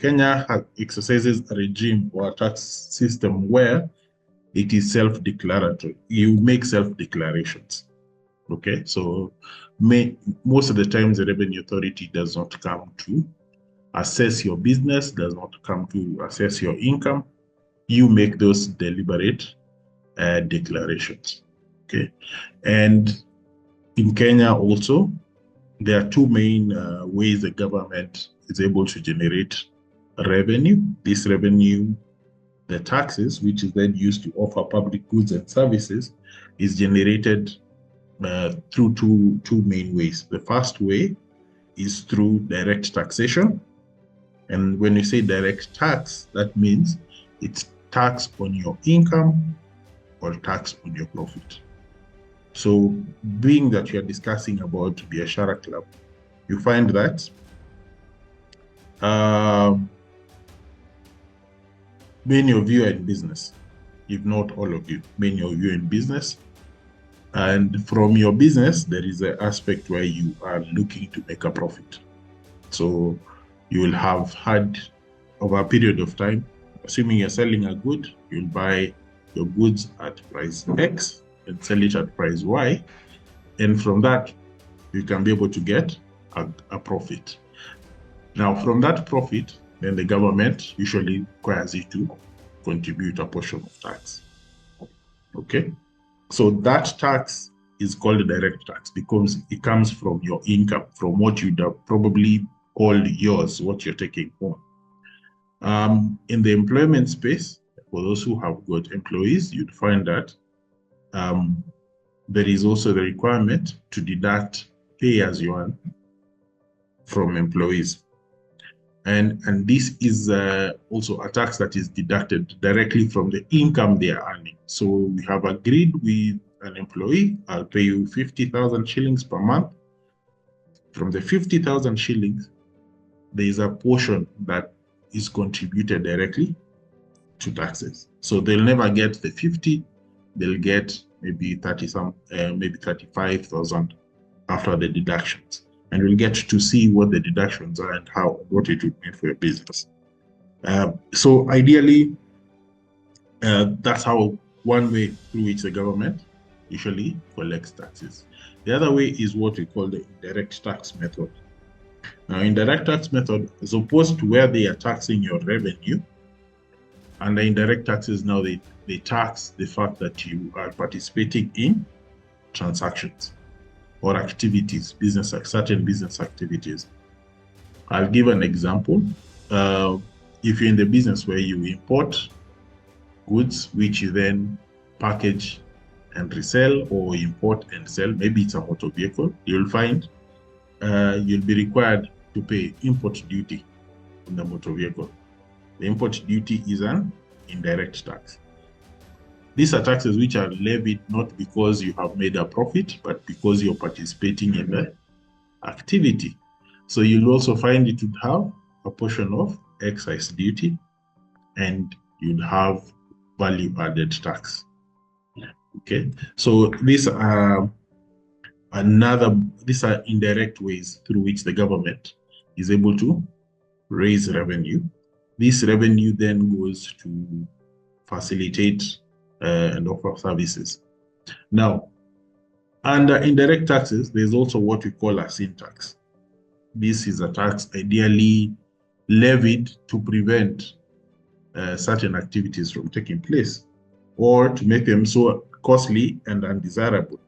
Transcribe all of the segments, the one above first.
Kenya exercises a regime or a tax system where it is self-declaratory. You make self-declarations. Okay, so most of the times the Revenue Authority does not come to assess your business, does not come to assess your income. You make those deliberate declarations. Okay, and in Kenya also, there are two main ways the government is able to generate revenue. This revenue, the taxes, which is then used to offer public goods and services, is generated through two main ways. The first way is through direct taxation. And when you say direct tax, that means it's tax on your income or tax on your profit. So being that you're discussing about Biashara Club, you find that many of you are in business, if not all of you, many of you are in business. And from your business, there is an aspect where you are looking to make a profit. So you will have had, over a period of time, assuming you're selling a good, you'll buy your goods at price X and sell it at price Y. And from that, you can be able to get a profit. Now, from that profit, then the government usually requires you to contribute a portion of tax. Okay? So that tax is called direct tax because it comes from your income, from what you'd have probably called yours, what you're taking home. In the employment space, for those who have got employees, you'd find that there is also the requirement to deduct pay as you earn from employees. And this is also a tax that is deducted directly from the income they are earning. So we have agreed with an employee, I'll pay you 50,000 shillings per month. From the 50,000 shillings, there is a portion that is contributed directly to taxes. So they'll never get the 50, they'll get maybe 35,000 after the deductions. And we'll get to see what the deductions are and what it would mean for your business. So ideally, that's how one way through which the government usually collects taxes. The other way is what we call the indirect tax method. Now, indirect tax method, as opposed to where they are taxing your revenue, and the indirect taxes now they tax the fact that you are participating in transactions or activities, certain business activities. I'll give an example. If you're in the business where you import goods, which you then package and resell, or import and sell, maybe it's a motor vehicle, you'll find you'll be required to pay import duty on the motor vehicle. The import duty is an indirect tax. These are taxes which are levied not because you have made a profit, but because you're participating in the activity. So you'll also find it would have a portion of excise duty, and you'd have value-added tax. Okay, so these are indirect ways through which the government is able to raise revenue. This revenue then goes to facilitate and offer services. Now, under indirect taxes, there's also what we call a sin tax. This is a tax ideally levied to prevent certain activities from taking place, or to make them so costly and undesirable.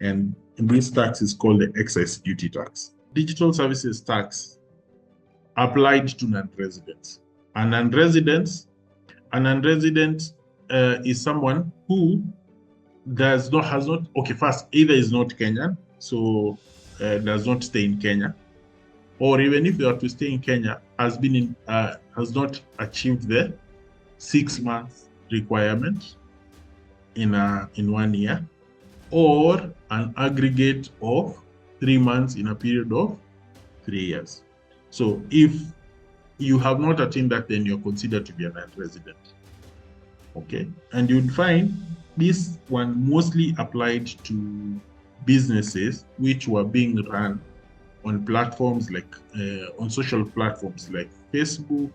And this tax is called the excise duty tax. Digital services tax applied to non-residents. A non-resident is someone who first, either is not Kenyan, so does not stay in Kenya, or even if they are to stay in Kenya, has not achieved the 6 months requirement in 1 year, or an aggregate of 3 months in a period of 3 years. So if you have not attained that, then you're considered to be a non-resident. Okay, and you'd find this one mostly applied to businesses which were being run on platforms like on social platforms like Facebook,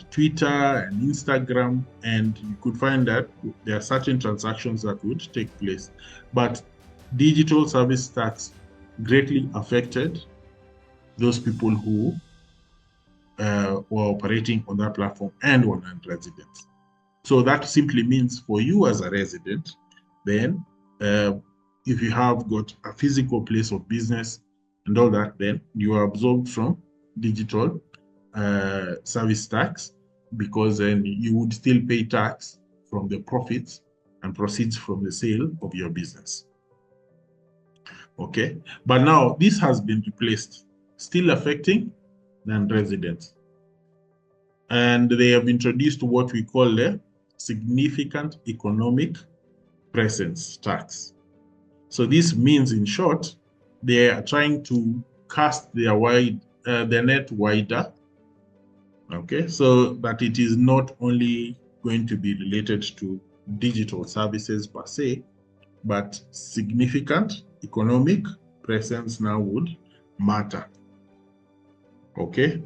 Twitter, and Instagram, and you could find that there are certain transactions that would take place. But digital service tax greatly affected those people who were operating on that platform and were non-residents. So that simply means for you as a resident, then if you have got a physical place of business and all that, then you are absolved from digital service tax, because then you would still pay tax from the profits and proceeds from the sale of your business. Okay, but now this has been replaced, still affecting non-residents. And they have introduced what we call the significant economic presence tax. So this means, in short, they are trying to cast their net wider, okay, so that it is not only going to be related to digital services per se, but significant economic presence now would matter. Okay.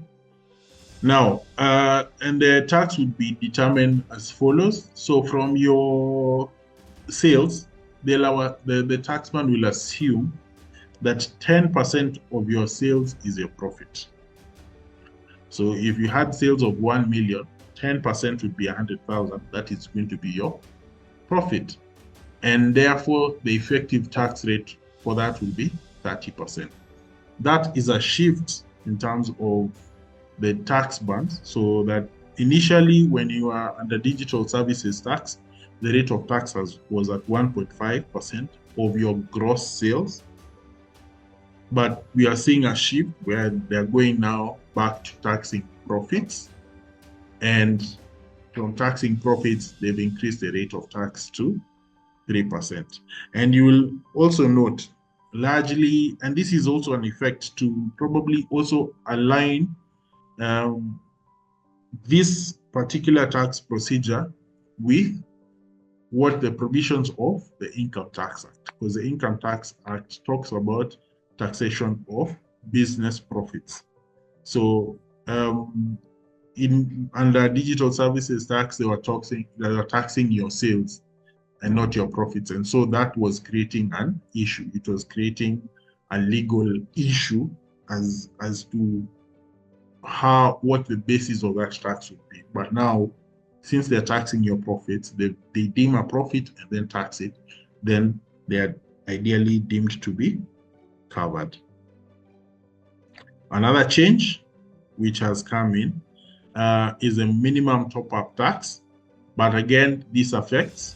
Now, and the tax would be determined as follows. So from your sales, the taxman will assume that 10% of your sales is your profit. So if you had sales of 1 million, 10% would be 100,000. That is going to be your profit. And therefore, the effective tax rate for that will be 30%. That is a shift in terms of the tax bands, so that initially when you are under digital services tax, the rate of tax was at 1.5% of your gross sales. But we are seeing a shift where they're going now back to taxing profits. And from taxing profits, they've increased the rate of tax to 3%. And you will also note largely, and this is also an effect to probably also align this particular tax procedure with what the provisions of the Income Tax Act, because the Income Tax Act talks about taxation of business profits. So under digital services tax, they were taxing your sales and not your profits. And so that was creating an issue. It was creating a legal issue as to what the basis of that tax would be. But now, since they're taxing your profits, they deem a profit and then tax it, then they are ideally deemed to be covered. Another change which has come in is a minimum top-up tax. But again, this affects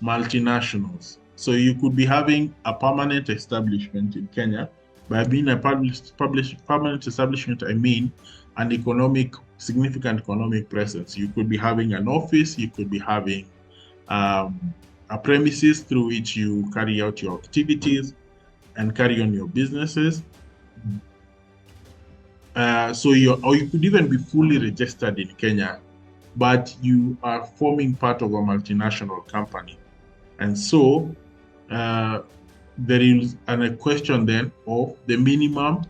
multinationals. So you could be having a permanent establishment in Kenya. By being a permanent establishment, I mean an significant economic presence. You could be having an office, you could be having a premises through which you carry out your activities and carry on your businesses. Or you could even be fully registered in Kenya, but you are forming part of a multinational company. And so there is a question then of the minimum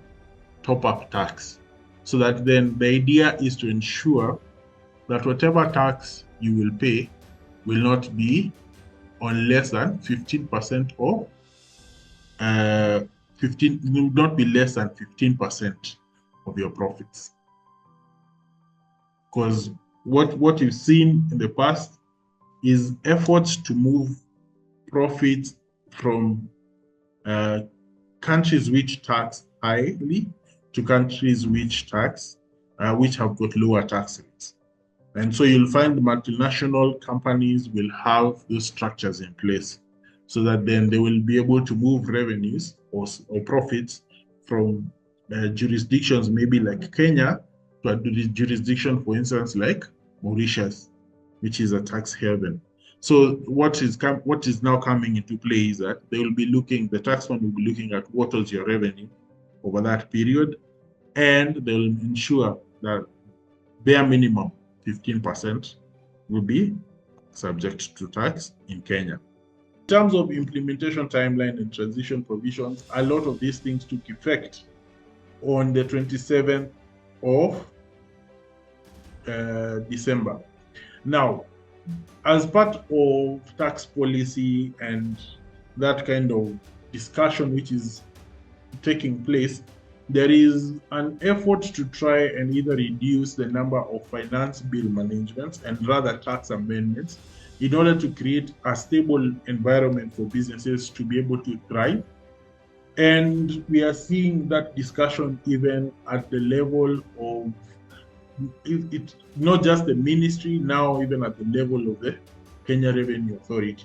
top-up tax. So that then the idea is to ensure that whatever tax you will pay will not be on less than 15% of will not be less than 15% of your profits. Because what you've seen in the past is efforts to move profits from countries which tax highly to countries which have got lower tax rates. And so you'll find the multinational companies will have those structures in place so that then they will be able to move revenues or profits from jurisdictions maybe like Kenya to a jurisdiction, for instance, like Mauritius, which is a tax haven. So what is now coming into play is that the taxman will be looking at what was your revenue over that period, and they'll ensure that bare minimum 15% will be subject to tax in Kenya. terms of implementation timeline and transition provisions, a lot of these things took effect on the 27th of December. Now, as part of tax policy and that kind of discussion which is taking place, there is an effort to try and either reduce the number of finance bill managements and rather tax amendments in order to create a stable environment for businesses to be able to thrive. And we are seeing that discussion even at the level of it, not just the ministry, now even at the level of the Kenya Revenue Authority.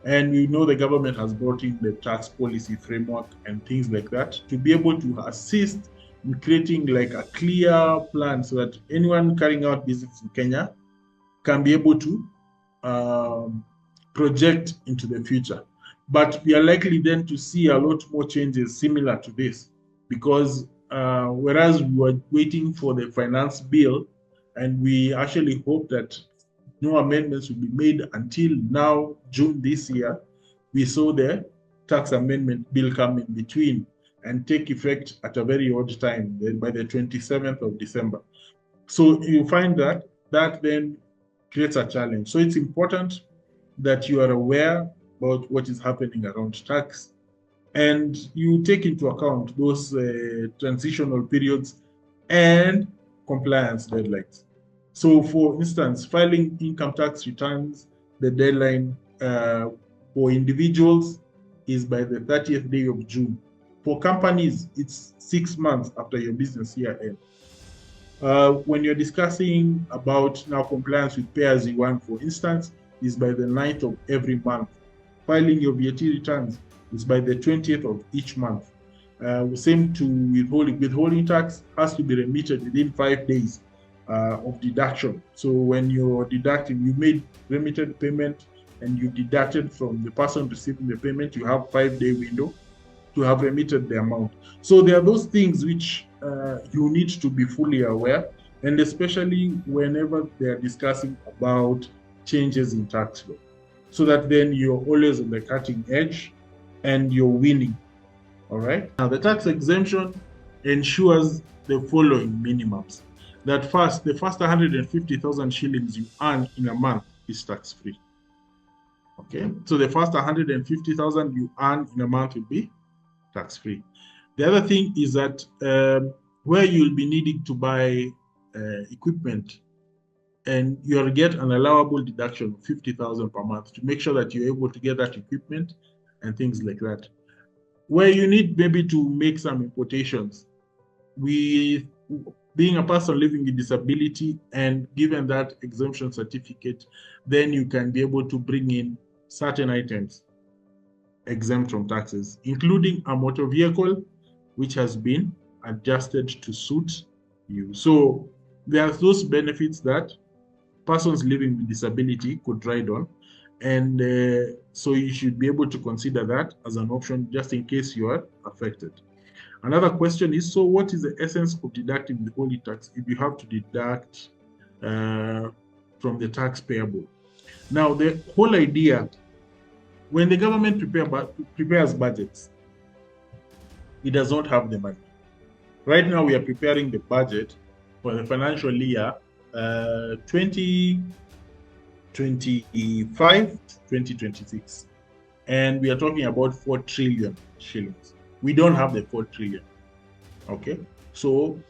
And we know the government has brought in the tax policy framework and things like that to be able to assist in creating like a clear plan so that anyone carrying out business in Kenya can be able to project into the future. But we are likely then to see a lot more changes similar to this, because whereas we were waiting for the finance bill, and we actually hope that no amendments will be made until now, June this year, we saw the tax amendment bill come in between and take effect at a very odd time, by the 27th of December. So you find that then creates a challenge. So it's important that you are aware about what is happening around tax, and you take into account those transitional periods and compliance deadlines. So for instance, filing income tax returns, the deadline for individuals is by the 30th day of June. For companies, it's 6 months after your business year end. When you're discussing about now compliance with pay-as-you-earn, for instance, is by the 9th of every month. Filing your VAT returns is by the 20th of each month. Same to withholding. Withholding tax has to be remitted within 5 days of deduction. So when you're deducting, you made remitted payment and you deducted from the person receiving the payment, you have 5-day window to have remitted the amount. So there are those things which you need to be fully aware, and especially whenever they are discussing about changes in tax law, so that then you're always on the cutting edge and you're winning. All right. Now, the tax exemption ensures the following minimums. That first, the first 150,000 shillings you earn in a month is tax-free. Okay. So the first 150,000 you earn in a month will be tax-free. The other thing is that where you'll be needing to buy equipment, and you'll get an allowable deduction of 50,000 per month to make sure that you're able to get that equipment and things like that. Where you need maybe to make some importations, being a person living with disability and given that exemption certificate, then you can be able to bring in certain items exempt from taxes, including a motor vehicle, which has been adjusted to suit you. So there are those benefits that persons living with disability could ride on, and so you should be able to consider that as an option just in case you are affected. Another question is, so what is the essence of deducting the withholding tax if you have to deduct from the tax payable? Now, the whole idea, when the government prepares budgets, it does not have the money. Right now, we are preparing the budget for the financial year 2025-2026. And we are talking about 4 trillion shillings. We don't have the 4 trillion. Okay. So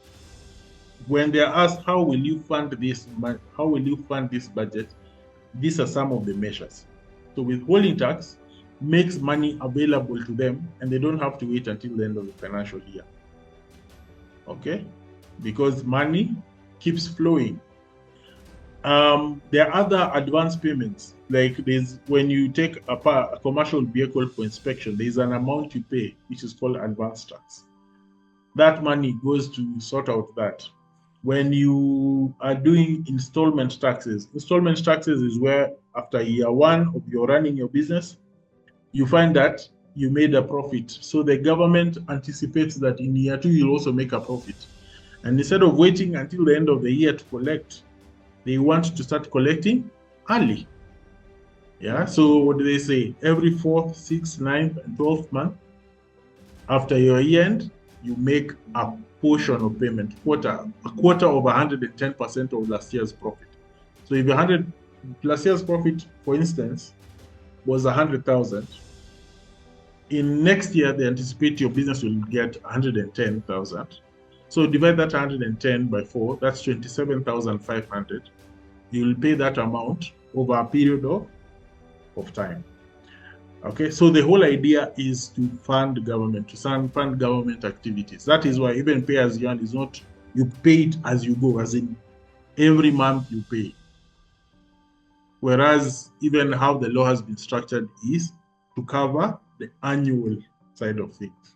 when they are asked, how will you fund this? How will you fund this budget? These are some of the measures. So withholding tax makes money available to them, and they don't have to wait until the end of the financial year. Okay. Because money keeps flowing. There are other advance payments, like when you take a commercial vehicle for inspection, there's an amount you pay, which is called advance tax. That money goes to sort out that. When you are doing installment taxes is where after year 1 of your running your business, you find that you made a profit. So the government anticipates that in year 2, you'll also make a profit. And instead of waiting until the end of the year to collect, they want to start collecting early. Yeah. So what do they say? Every 4th, 6th, 9th, and 12th month after your year end, you make a portion of payment, a quarter of 110% of last year's profit. So if last year's profit, for instance, was 100,000, in next year they anticipate your business will get 110,000. So divide that 110 by 4, that's 27,500. You will pay that amount over a period of time. Okay, so the whole idea is to fund government, fund government activities. That is why even pay as you earn is not, you pay it as you go, as in every month you pay. Whereas even how the law has been structured is to cover the annual side of things.